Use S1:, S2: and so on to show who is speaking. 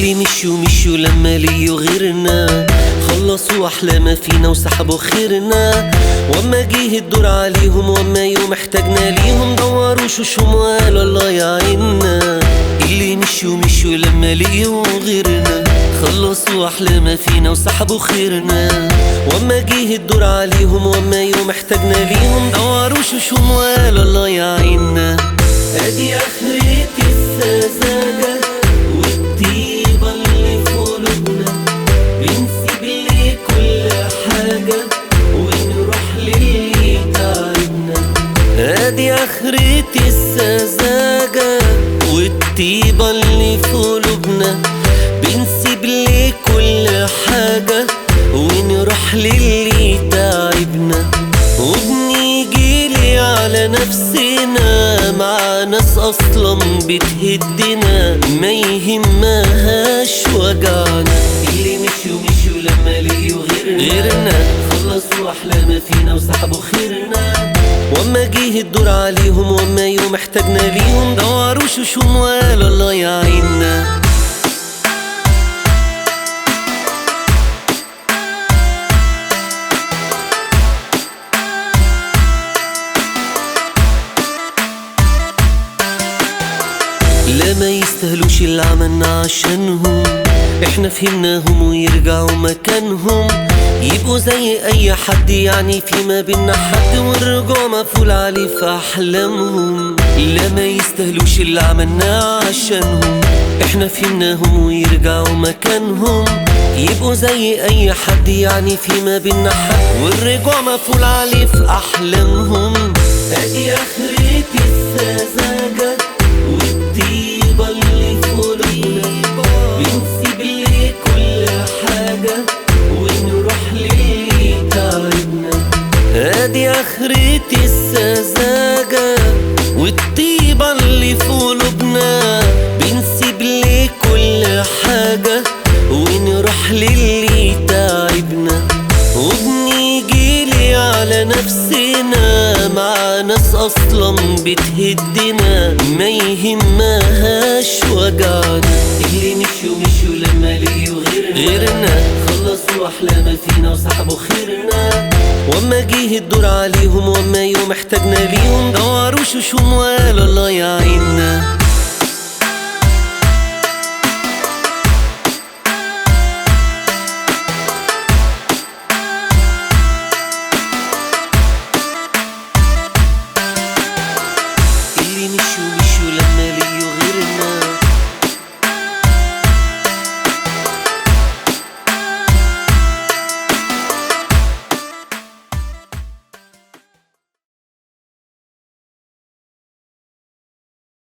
S1: اللي مشوا لما لقيوا غيرنا، خلصوا أحلى ما فينا وسحبوا خيرنا. وأما جه الدور عليهم وأما يوم احتاجنا ليهم، دوروا شوشهم وقالوا الله يعيننا. اللي مشوا لما لقيوا غيرنا، خلصوا أحلى ما فينا وسحبوا خيرنا. وأما جه الدور عليهم وأما يوم احتاجنا ليهم، دوروا شوشهم وقالوا الله يعيننا. أدي آخرة السذاجة والطيبة اللي في قلوبنا، بنسيب ليه كل حاجة ونروح للي تعبنا. أدي آخرة السذاجة والطيبة اللي في قلوبنا، بنسيب ليه كل حاجة ونروح للي تعبنا. وبنيجي لي على نفسنا مع ناس أصلا بتهدنا، ما يهمهاش وجعنا. اللي مشوا لما لقيوا غيرنا، خلصوا أحلى ما فينا وسحبوا خيرنا. وأما جه الدور عليهم وأما يوم احتاجنا ليهم، دوروا شوشهم وقالوا الله يعيننا. لا ما يستاهلوش اللي عملنا عشانهم، احنا فهمناهم ويرجعوا مكانهم. يبقوا زي اي حد يعني في ما بينا حد، والرجوع مقفول عليه في احلامهم. لا ما يستاهلوش اللي عملنا عشانهم، احنا فهمناهم ويرجعوا مكانهم. يبقوا زي اي حد يعني في ما بينا حد، والرجوع مقفول عليه في احلامهم. ادي اخرة السذاجة والطيبة اللي في قلوبنا، بنسيب ليه كل حاجة ونروح للي تعبنا. ادي اخرة السذاجة والطيبة اللي في قلوبنا، بنسيب ليه كل حاجة ونروح للي تعبنا. وبنيجي لي على نفسنا مع ناس أصلا بتهدنا، ما يهمهاش وجعنا. اللي مشوا لما لقيوا غيرنا، خلصوا أحلى ما فينا وسحبوا خيرنا. وأما جه الدور عليهم وأما يوم احتاجنا ليهم، دوروا شوشهم وقالوا الله يعيننا.